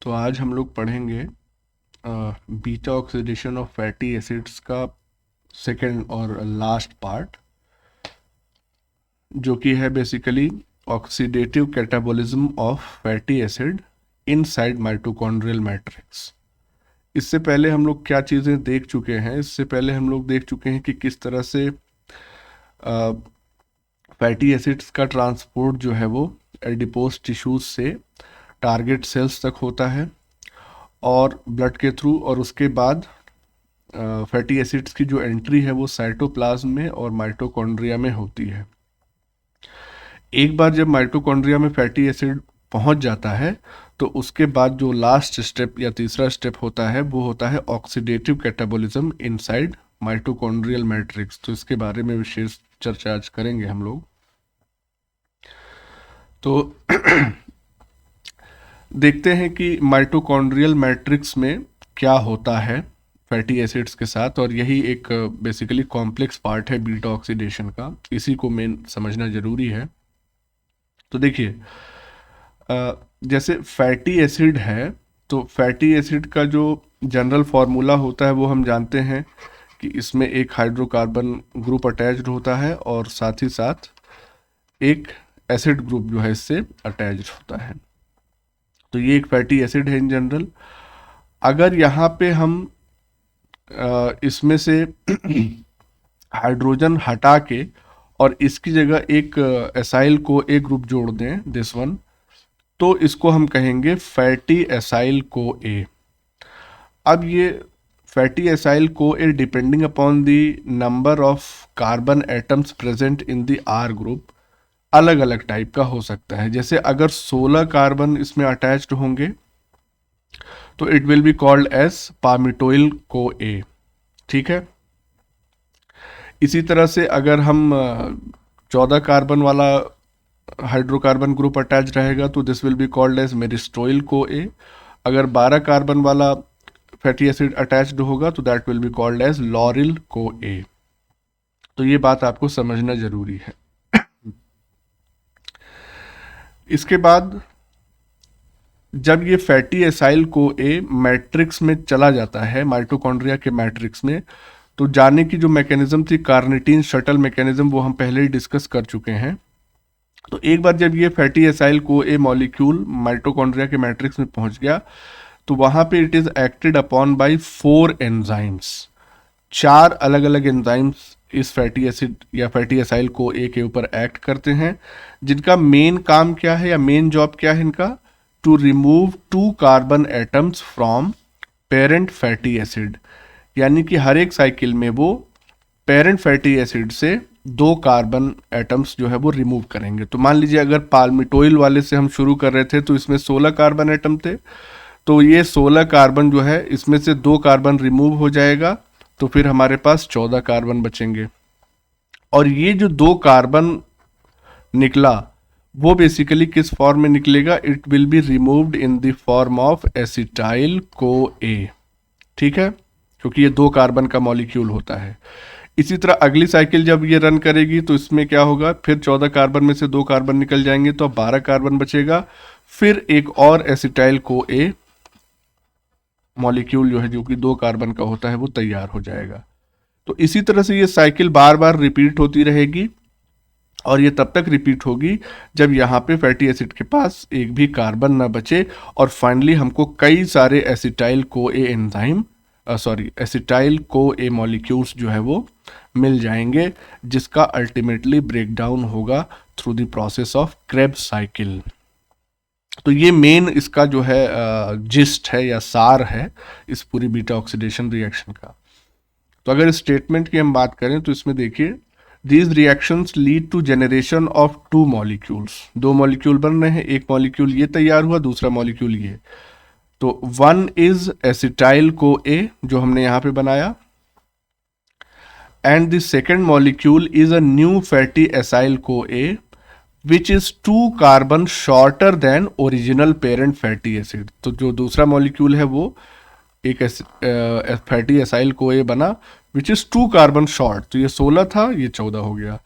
तो आज हम लोग पढ़ेंगे beta oxidation of fatty acids का सेकेंड और लास्ट पार्ट, जो कि है basically oxidative catabolism of fatty acid inside mitochondrial matrix. इससे पहले हम लोग क्या चीज़ें देख चुके हैं? इससे पहले हम लोग देख चुके हैं कि किस तरह से फैटी एसिड्स का ट्रांसपोर्ट जो है वो एडिपोज टिश्यूज से टारगेट सेल्स तक होता है और ब्लड के थ्रू, और उसके बाद फैटी एसिड्स की जो एंट्री है वो साइटोप्लाज्म में और माइटोकॉन्ड्रिया में होती है। एक बार जब माइटोकॉन्ड्रिया में फैटी एसिड पहुंच जाता है तो उसके बाद जो लास्ट स्टेप या तीसरा स्टेप होता है वो होता है oxidative catabolism inside mitochondrial matrix. तो इसके बारे में विशेष चर्चा आज करेंगे हम लोग। तो देखते हैं कि माइटोकॉन्ड्रियल मैट्रिक्स में क्या होता है फैटी एसिड्स के साथ, और यही एक बेसिकली कॉम्प्लेक्स पार्ट है बीटा ऑक्सीडेशन का। इसी को मेन समझना जरूरी है। तो देखिए, जैसे फैटी एसिड है तो फैटी एसिड का जो जनरल फार्मूला होता है वो हम जानते हैं कि इसमें एक हाइड्रोकार्बन ग्रुप अटैच्ड होता है और साथ ही साथ एक एसिड ग्रुप जो है इससे अटैच्ड होता है। तो ये एक फैटी एसिड है इन जनरल। अगर यहाँ पे हम इसमें से हाइड्रोजन हटा के और इसकी जगह एक एसाइल को एक ग्रुप जोड़ दें, दिस वन, तो इसको हम कहेंगे फैटी एसाइल को ए। अब ये fatty acyl CoA depending upon the number of carbon atoms present in the R group अलग अलग टाइप का हो सकता है। जैसे अगर 16 कार्बन इसमें अटैच्ड होंगे तो it will be called as palmitoyl CoA. ठीक है। इसी तरह से अगर हम 14 कार्बन वाला हाइड्रोकार्बन ग्रुप अटैच रहेगा तो this will be called as myristoyl CoA. अगर 12 कार्बन वाला फैटी एसिड अटैच्ड होगा तो that will be called as lauryl co ए। तो ये बात आपको समझना जरूरी है। इसके बाद जब ये फैटी एसाइल को ए मैट्रिक्स में चला जाता है, माइटोकॉन्ड्रिया के मैट्रिक्स में, तो जाने की जो मैकेनिज्म थी कार्निटीन शटल मैकेनिज्म, वो हम पहले ही डिस्कस कर चुके हैं। तो एक बार जब ये फैटी एसाइल को ए मॉलिक्यूल माइटोकॉन्ड्रिया के मैट्रिक्स में पहुंच गया तो वहां पे it is acted upon bye 4 enzymes. 4 अलग अलग एंजाइम्स इस फैटी एसिड या फैटी एसाइल को ए के ऊपर एक्ट करते हैं, जिनका मेन काम क्या है या मेन जॉब क्या है इनका? To remove 2 carbon atoms from parent fatty acid. यानी कि हर एक साइकिल में वो पेरेंट फैटी एसिड से 2 कार्बन एटम्स जो है वो रिमूव करेंगे। तो मान लीजिए अगर पाल्मिटोइल वाले से हम शुरू कर रहे थे तो इसमें 16 कार्बन एटम थे, तो ये 16 कार्बन जो है इसमें से 2 कार्बन रिमूव हो जाएगा, तो फिर हमारे पास 14 कार्बन बचेंगे। और ये जो 2 कार्बन निकला वो बेसिकली किस फॉर्म में निकलेगा? It will be removed in the form of acetyl को ए। ठीक है, क्योंकि ये 2 कार्बन का मॉलिक्यूल होता है। इसी तरह अगली साइकिल जब ये रन करेगी तो इसमें क्या होगा? फिर 14 कार्बन में से 2 कार्बन निकल जाएंगे तो अब 12 कार्बन बचेगा। फिर एक और एसिटाइल को ए मॉलिक्यूल जो है, जो कि 2 कार्बन का होता है, वो तैयार हो जाएगा। तो इसी तरह से ये साइकिल बार बार रिपीट होती रहेगी और ये तब तक रिपीट होगी जब यहाँ पे फैटी एसिड के पास एक भी कार्बन ना बचे और फाइनली हमको कई सारे acetyl co A enzyme acetyl co A molecules जो है वो मिल जाएंगे, जिसका अल्टीमेटली ब्रेकडाउन होगा through the process of Krebs cycle. तो ये मेन इसका जो है जिस्ट है या सार है इस पूरी बीटा ऑक्सीडेशन रिएक्शन का। तो अगर स्टेटमेंट की हम बात करें तो इसमें देखिए, these reactions lead to generation of 2 molecules. 2 molecule बन रहे हैं, एक मॉलिक्यूल ये तैयार हुआ, दूसरा मॉलिक्यूल ये। तो वन इज एसिटाइल को ए जो हमने यहां पे बनाया, and the second molecule is a new fatty acyl CoA which is 2 carbon shorter than original parent fatty acid. तो जो दूसरा मॉलिक्यूल है वो एक फैटी एसाइल को ए बना विच इज 2 कार्बन शॉर्ट। तो ये 16 था, ये 14 हो गया।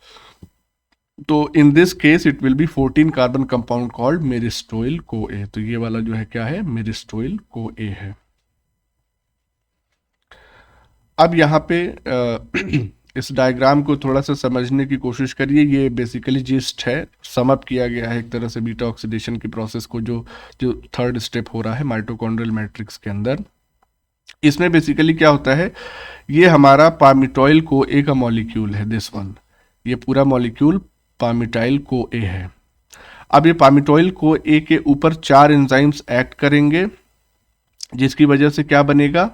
तो in this case it will be 14 carbon compound called myristoyl को ए। तो ये वाला जो है क्या है, मिरिस्टोइल को ए है। अब यहाँ पे इस डायग्राम को थोड़ा सा समझने की कोशिश करिए। ये बेसिकली जिस्ट है, समअप किया गया है एक तरह से बीटा ऑक्सीडेशन की प्रोसेस को, जो जो थर्ड स्टेप हो रहा है माइटोकॉन्ड्रियल मैट्रिक्स के अंदर। इसमें बेसिकली क्या होता है, ये हमारा पामिटॉइल को ए का मॉलिक्यूल है, दिस वन, ये पूरा मॉलिक्यूल पामिटाइल को ए है। अब ये पामिटॉइल को ए के ऊपर 4 एंजाइम्स एक्ट करेंगे, जिसकी वजह से क्या बनेगा,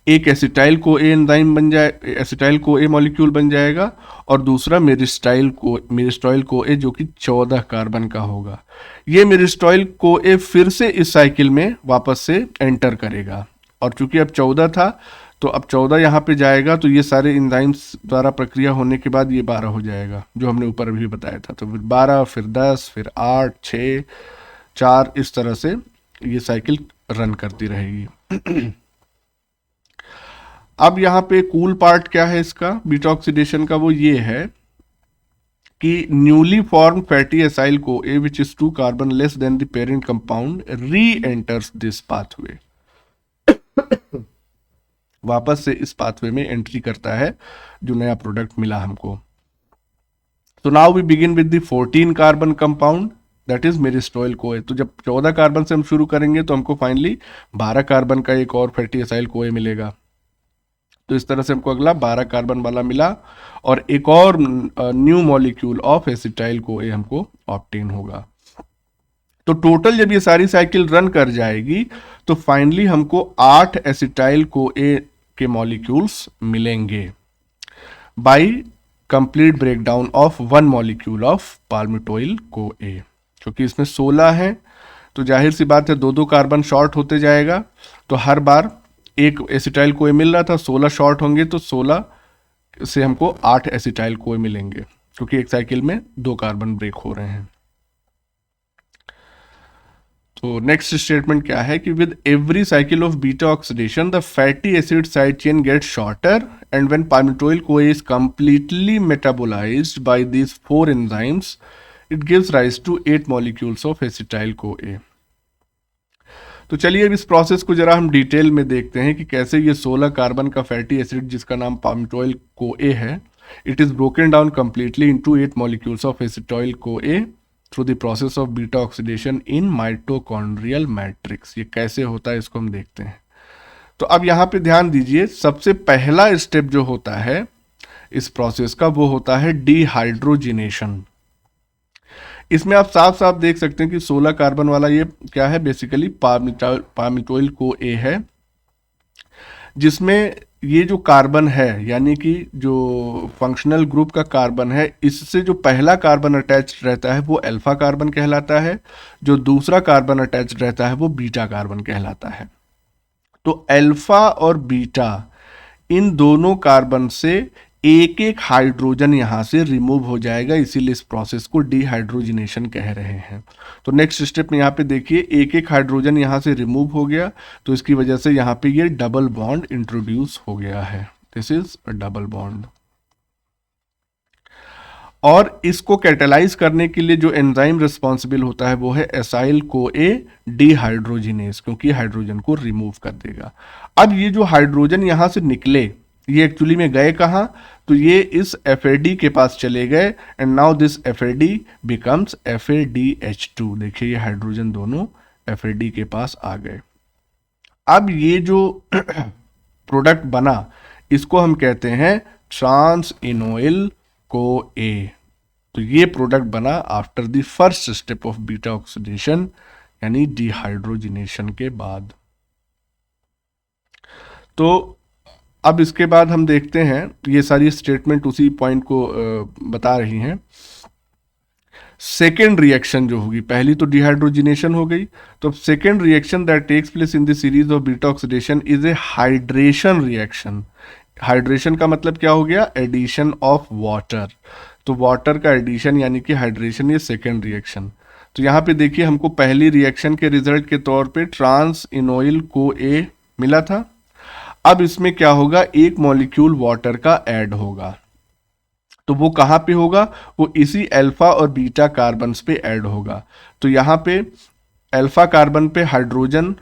एक एसिटाइल को ए एंजाइम बन जाए, एसिटाइल को ए मॉलिक्यूल बन जाएगा, और दूसरा मिरिस्टॉइल को ए जो कि 14 कार्बन का होगा। ये मिरिस्टॉइल को ए फिर से इस साइकिल में वापस से एंटर करेगा, और चूंकि अब 14 था तो अब 14 यहाँ पे जाएगा, तो ये सारे एंजाइम्स द्वारा प्रक्रिया होने के बाद ये 12 हो जाएगा, जो हमने ऊपर अभी बताया था। तो फिर 12, फिर 10, फिर 8, 6, 4, इस तरह से ये साइकिल रन करती रहेगी। अब यहाँ पे कूल पार्ट क्या है इसका बीटा ऑक्सीडेशन का, वो ये है कि newly form fatty acyl CoA which is 2 carbon less than the parent compound re-enters this pathway, वापस से इस पाथवे में एंट्री करता है जो नया प्रोडक्ट मिला हमको। तो now we begin with the 14 carbon compound that is myristoyl को ए। तो जब 14 कार्बन से हम शुरू करेंगे तो हमको फाइनली 12 कार्बन का एक और फैटी एसाइल को ए मिलेगा। तो इस तरह से हमको अगला 12 कार्बन वाला मिला, और एक और न्यू मॉलिक्यूल ऑफ एसिटाइल को ए हमको ऑब्टेन होगा। तो टोटल जब ये सारी साइकिल रन कर जाएगी तो फाइनली हमको 8 एसिटाइल को ए के मॉलिक्यूल्स मिलेंगे by complete breakdown of 1 molecule of palmitoyl CoA. क्योंकि इसमें 16 है तो जाहिर सी बात है 2-2 कार्बन शॉर्ट होते जाएगा, तो हर बार एक एसिटाइल कोए मिल रहा था, 16 शॉर्ट होंगे तो 16 से हमको 8 एसिटाइल कोए मिलेंगे, क्योंकि एक साइकिल में 2 कार्बन ब्रेक हो रहे हैं। तो नेक्स्ट स्टेटमेंट क्या है कि with every cycle of beta oxidation the fatty acid side chain gets shorter and when palmitoyl CoA is completely metabolized by these 4 enzymes it gives rise to 8 molecules of acetyl CoA. तो चलिए अब इस process को जरा हम detail में देखते हैं कि कैसे ये 16 कार्बन का फैटी एसिड जिसका नाम पाल्मिटोइल को ए है, it is broken down completely into 8 molecules of acetyl को A through the process of beta oxidation in mitochondrial matrix. ये कैसे होता है इसको हम देखते हैं। तो अब यहाँ पे ध्यान दीजिए, सबसे पहला स्टेप जो होता है इस प्रोसेस का वो होता है डिहाइड्रोजिनेशन। इसमें आप साफ साफ देख सकते हैं कि 16 कार्बन वाला ये क्या है, बेसिकली पाल्मिटोइल को ए है, जिसमें ये जो कार्बन है यानी कि जो फंक्शनल ग्रुप का कार्बन है, इससे जो पहला कार्बन अटैच्ड रहता है वो अल्फा कार्बन कहलाता है, जो दूसरा कार्बन अटैच्ड रहता है वो बीटा कार्बन कहलाता है। तो अल्फा और बीटा इन दोनों कार्बन से एक एक हाइड्रोजन यहां से रिमूव हो जाएगा, इसीलिए इस प्रोसेस को डिहाइड्रोजिनेशन कह रहे हैं। तो नेक्स्ट स्टेप में यहाँ पे देखिए एक एक हाइड्रोजन यहां से रिमूव हो गया, तो इसकी वजह से यहाँ पे ये डबल बॉन्ड इंट्रोड्यूस हो गया है, this is a double bond. और इसको कैटेलाइज करने के लिए जो एंजाइम रिस्पॉन्सिबल होता है वो है एसाइल को ए डिहाइड्रोजिनेस, क्योंकि हाइड्रोजन को रिमूव कर देगा। अब ये जो हाइड्रोजन यहां से निकले ये एक्चुअली में गए कहाँ, तो ये इस FAD के पास चले गए, and now this FAD becomes FADH2। देखिए ये हाइड्रोजन दोनों FAD के पास आ गए। अब ये जो प्रोडक्ट बना इसको हम कहते हैं ट्रांस इनोइल को ए। तो ये प्रोडक्ट बना after the first step of beta oxidation यानी डिहाइड्रोजिनेशन के बाद। तो अब इसके बाद हम देखते हैं, ये सारी स्टेटमेंट उसी पॉइंट को बता रही हैं। सेकेंड रिएक्शन जो होगी, पहली तो डिहाइड्रोजिनेशन हो गई, तो second reaction that takes place in the series of beta oxidation is a hydration reaction. Hydration का मतलब क्या हो गया, एडिशन ऑफ वाटर। तो वाटर का एडिशन यानी कि हाइड्रेशन, ये सेकेंड रिएक्शन। तो यहाँ पे देखिए हमको पहली रिएक्शन के रिजल्ट के तौर पे ट्रांस इनोइल को ए मिला था। अब इसमें क्या होगा, एक मॉलिक्यूल वाटर का ऐड होगा। तो वो कहाँ पे होगा, वो इसी अल्फा और बीटा कार्बन्स पे ऐड होगा। तो यहाँ पे अल्फा कार्बन पे हाइड्रोजन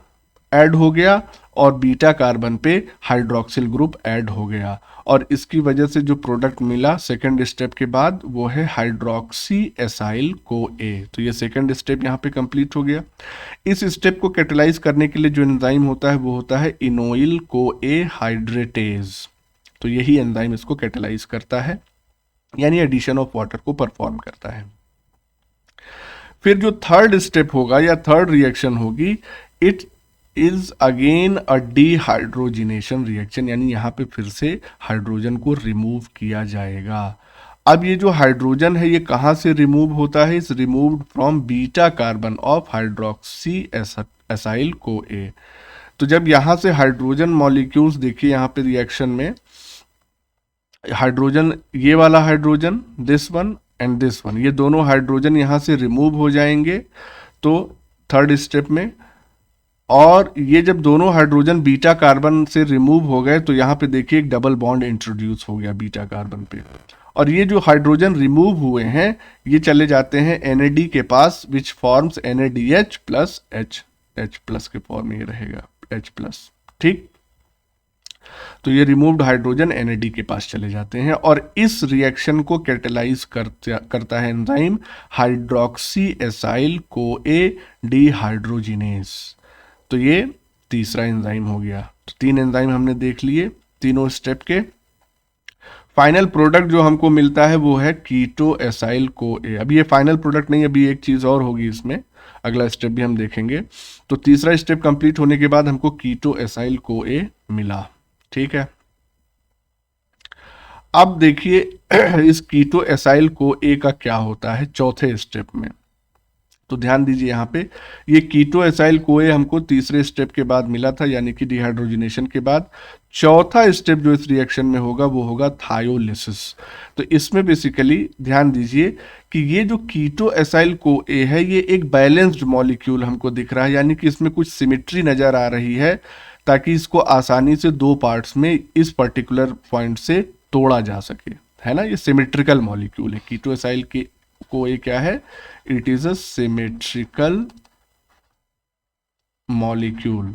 ऐड हो गया और बीटा कार्बन पे हाइड्रोक्सिल ग्रुप ऐड हो गया, और इसकी वजह से जो प्रोडक्ट मिला सेकंड स्टेप के बाद वो है हाइड्रोक्सी एसाइल को ए। तो ये सेकंड स्टेप यहाँ पे कंप्लीट हो गया। इस स्टेप को कैटेलाइज करने के लिए जो एंजाइम होता है वो होता है इनोइल को ए हाइड्रेटेज। तो यही एंजाइम इसको कैटेलाइज करता है, यानी एडिशन ऑफ वाटर को परफॉर्म करता है। फिर जो थर्ड स्टेप होगा या थर्ड रिएक्शन होगी, it is again a dehydrogenation reaction, यानी यहाँ पे फिर से हाइड्रोजन को रिमूव किया जाएगा। अब ये जो हाइड्रोजन है ये कहाँ से रिमूव होता है, is removed from beta carbon of hydroxy acyl को ए। तो जब यहाँ से हाइड्रोजन मॉलिक्यूल्स देखिए यहाँ पे रिएक्शन में, हाइड्रोजन, ये वाला hydrogen, this one and this one, ये दोनों हाइड्रोजन यहाँ से रिमूव हो जाएंगे तो थर्ड स्टेप में, और ये जब दोनों हाइड्रोजन बीटा कार्बन से रिमूव हो गए तो यहाँ पे देखिए एक डबल बॉन्ड इंट्रोड्यूस हो गया बीटा कार्बन पे, और ये जो हाइड्रोजन रिमूव हुए हैं ये चले जाते हैं NAD के पास, which forms NADH plus H plus के फॉर्म में ये रहेगा H प्लस। ठीक, तो ये रिमूव्ड हाइड्रोजन NAD के पास चले जाते हैं, और इस रिएक्शन को कैटेलाइज करता है एंजाइम हाइड्रोक्सी एसाइल को ए डीहाइड्रोजिनेज। तो ये तीसरा एंजाइम हो गया। तो 3 एंजाइम हमने देख लिए तीनों स्टेप के। फाइनल प्रोडक्ट जो हमको मिलता है वो है कीटो एसाइल को ए। अभी ये फाइनल प्रोडक्ट नहीं, अभी एक चीज और होगी इसमें, अगला स्टेप भी हम देखेंगे। तो तीसरा स्टेप कंप्लीट होने के बाद हमको कीटो एसाइल को ए मिला। ठीक है, अब देखिए इस कीटो एसाइल को ए का क्या होता है चौथे स्टेप में। तो ध्यान दीजिए यहाँ पे, ये कीटो एसाइल कोए हमको तीसरे स्टेप के बाद मिला था, यानी कि डिहाइड्रोजिनेशन के बाद। चौथा स्टेप जो इस रिएक्शन में होगा वो होगा थायोलिसिस। तो इसमें बेसिकली ध्यान दीजिए कि ये जो कीटो एसाइल को ए है ये एक बैलेंस्ड मॉलिक्यूल हमको दिख रहा है, यानी कि इसमें कुछ सिमिट्री नजर आ रही है, ताकि इसको आसानी से 2 पार्ट्स में इस पर्टिकुलर पॉइंट से तोड़ा जा सके, है ना। ये सिमेट्रिकल मॉलिक्यूल है कीटो एसाइल के को ए क्या है, it is a symmetrical molecule.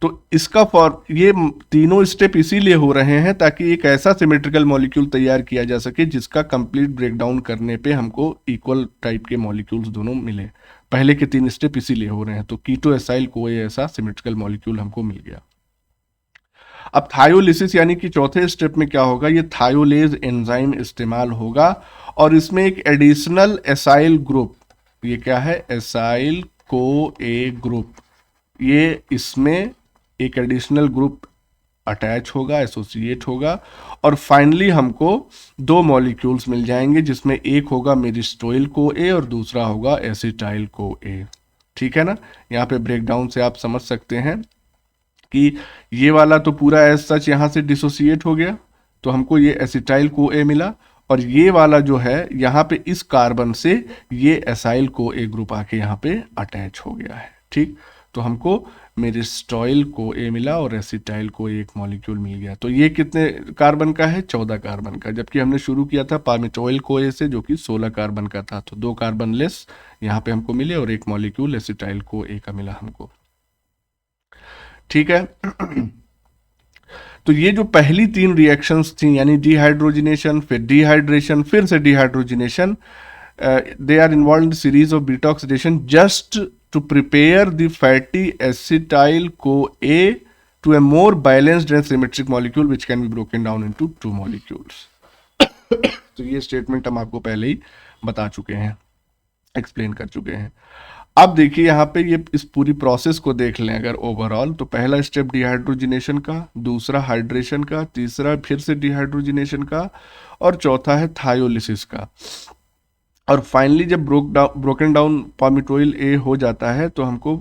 तो इसका ये तीनों स्टेप इसीलिए हो रहे हैं ताकि एक ऐसा सिमेट्रिकल मॉलिक्यूल तैयार किया जा सके जिसका कंप्लीट ब्रेकडाउन करने पे हमको इक्वल टाइप के मॉलिक्यूल्स दोनों मिले। पहले के 3 स्टेप इसीलिए हो रहे हैं। तो कीटो एसाइल को ऐसा सिमेट्रिकल मॉलिक्यूल हमको मिल गया। अब थायोलिसिस यानी कि चौथे स्टेप में क्या होगा, ये थायोलेज एंजाइम इस्तेमाल होगा, और इसमें एक एडिशनल एसाइल ग्रुप, ये क्या है, एसाइल को ए ग्रुप, ये इसमें एक एडिशनल ग्रुप अटैच होगा, एसोसिएट होगा, और फाइनली हमको 2 मॉलिक्यूल्स मिल जाएंगे, जिसमें एक होगा मेरिस्टोइल को ए और दूसरा होगा एसिटाइल को ए। ठीक है ना, यहाँ पे ब्रेकडाउन से आप समझ सकते हैं कि ये वाला तो पूरा एज सच यहाँ से डिसोसिएट हो गया, तो हमको ये एसिटाइल को ए मिला, और ये वाला जो है यहाँ पे इस कार्बन से ये एसाइल को ए ग्रुप आके यहाँ पे अटैच हो गया है। ठीक, तो हमको मेरिस्टोइल को ए मिला और एसिटाइल को एक मॉलिक्यूल मिल गया। तो ये कितने कार्बन का है, 14 कार्बन का, जबकि हमने शुरू किया था पार्मिटोइल को ए से जो कि 16 कार्बन का था। तो 2 कार्बन लेस यहाँ पे हमको मिले और एक मॉलिक्यूल एसिटाइल को ए का मिला हमको। ठीक है तो ये जो पहली 3 रिएक्शंस थी, यानी डिहाइड्रोजिनेशन, फिर डिहाइड्रेशन, फिर से dehydrogenation, they are involve series of beta oxidation just to prepare the fatty acetyl को A to a more balanced and symmetric molecule which can be broken down into 2 molecules. तो ये statement हम आपको पहले ही बता चुके हैं, एक्सप्लेन कर चुके हैं। अब देखिए यहाँ पे ये इस पूरी प्रोसेस को देख लें अगर ओवरऑल, तो पहला स्टेप डिहाइड्रोजिनेशन का, दूसरा हाइड्रेशन का, तीसरा फिर से डिहाइड्रोजिनेशन का, और चौथा है थायोलिसिस का। और फाइनली जब ब्रोकन डाउन पार्मिटोइल ए हो जाता है तो हमको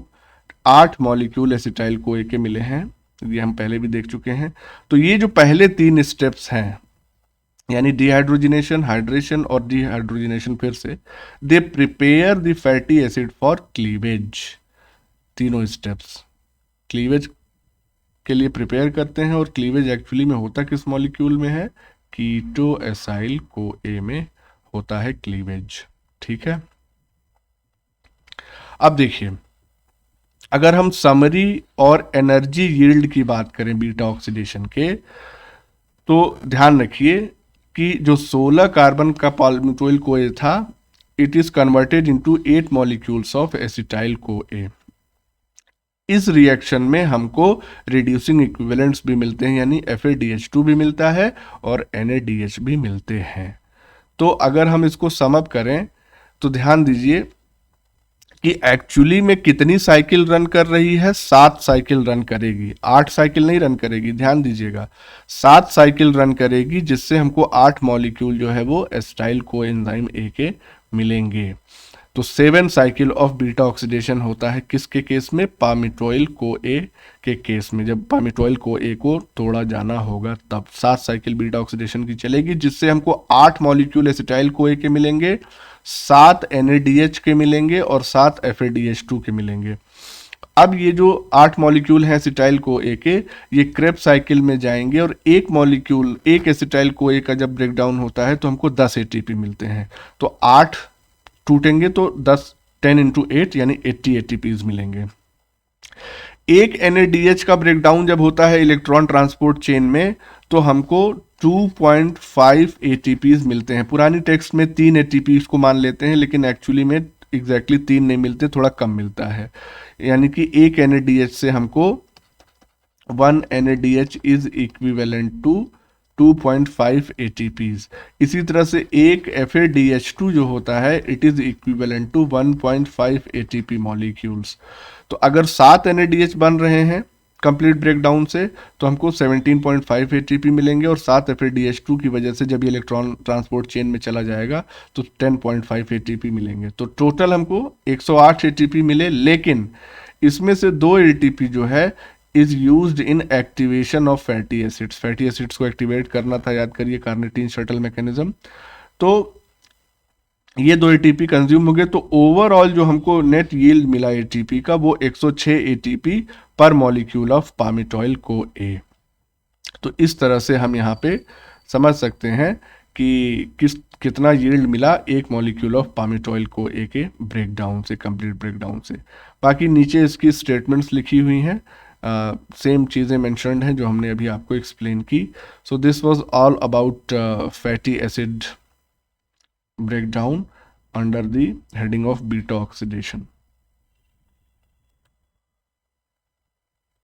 8 मॉलिक्यूल एसिटाइल को ए के मिले हैं, ये हम पहले भी देख चुके हैं। तो ये जो पहले 3 स्टेप्स हैं, यानी डिहाइड्रोजिनेशन, हाइड्रेशन और डिहाइड्रोजिनेशन फिर से, they prepare the fatty acid for cleavage. तीनों स्टेप्स क्लीवेज के लिए प्रिपेयर करते हैं, और क्लीवेज एक्चुअली में होता किस मॉलिक्यूल में है, कीटो एसाइल को ए में होता है क्लीवेज। ठीक है, अब देखिए अगर हम समरी और एनर्जी यील्ड की बात करें बीटा ऑक्सीडेशन के, तो ध्यान रखिए कि जो 16 कार्बन का पाल्मिटोइल कोए था, it is converted into 8 molecules of acetyl कोए। इस रिएक्शन में हमको रिड्यूसिंग इक्विवेलेंट्स भी मिलते हैं, यानी FADH2 भी मिलता है और NADH भी मिलते हैं। तो अगर हम इसको सम अप करें तो ध्यान दीजिए कि एक्चुअली में कितनी साइकिल रन कर रही है, 7 साइकिल रन करेगी, 8 साइकिल नहीं रन करेगी, ध्यान दीजिएगा 7 साइकिल रन करेगी, जिससे हमको 8 मॉलिक्यूल जो है वो एसिटाइल कोएंजाइम ए के मिलेंगे। तो 7 साइकिल ऑफ बीटा ऑक्सीडेशन होता है किसके केस में, पामिटोइल को ए के केस में। जब पामिटोइल को ए को तोड़ा जाना होगा तब 7 साइकिल बीटा ऑक्सीडेशन की चलेगी, जिससे हमको 8 मॉलिक्यूल एसिटाइल को ए के मिलेंगे, 7 NADH के मिलेंगे और 7 FADH2 के मिलेंगे। अब ये जो 8 मॉलिक्यूल हैं एसिटाइल को ए के, ये क्रेब्स साइकिल में जाएंगे और एक मॉलिक्यूल, एक एसिटाइल को ए का जब ब्रेक डाउन होता है तो हमको 10 ATP मिलते हैं। तो 8 टूटेंगे तो 10 इंटू 8 यानी 80 ATPs मिलेंगे। एक NADH का ब्रेकडाउन जब होता है इलेक्ट्रॉन ट्रांसपोर्ट चेन में तो हमको 2.5 ATPs मिलते हैं। पुरानी टेक्स्ट में 3 ATPs को मान लेते हैं, लेकिन एक्चुअली में एग्जैक्टली 3 नहीं मिलते, थोड़ा कम मिलता है। यानी कि एक NADH से हमको 1 NADH is equivalent to 2.5 ATPs। इसी तरह से एक FADH2 जो होता है it is equivalent to 1.5 ATP molecules. तो अगर 7 NADH बन रहे हैं कंप्लीट ब्रेकडाउन से तो हमको 17.5 ATP मिलेंगे, और 7 FADH2 की वजह से जब ये इलेक्ट्रॉन ट्रांसपोर्ट चेन में चला जाएगा तो 10.5 ATP मिलेंगे। तो टोटल हमको 108 ATP मिले, लेकिन इसमें से 2 ATP जो है is used in activation of fatty acids. Fatty acids को एक्टिवेट करना था, याद करिए कार्निटीन शटल मैकेनिज्म। तो ये 2 ATP कंज्यूम हो गए, तो ओवरऑल जो हमको नेट यील्ड मिला ATP का वो 106 ATP पर मॉलिक्यूल ऑफ पामिटोइल को ए। तो इस तरह से हम यहाँ पे समझ सकते हैं कि कितना यील्ड मिला एक मॉलिक्यूल ऑफ पामिटोइल को ए के ब्रेकडाउन से, कंप्लीट ब्रेकडाउन से। बाकी नीचे इसकी स्टेटमेंट्स लिखी हुई हैं, सेम चीज़ें मेंशन्ड हैं जो हमने अभी आपको एक्सप्लेन की। So this was all about fatty acid breakdown under the heading of beta oxidation.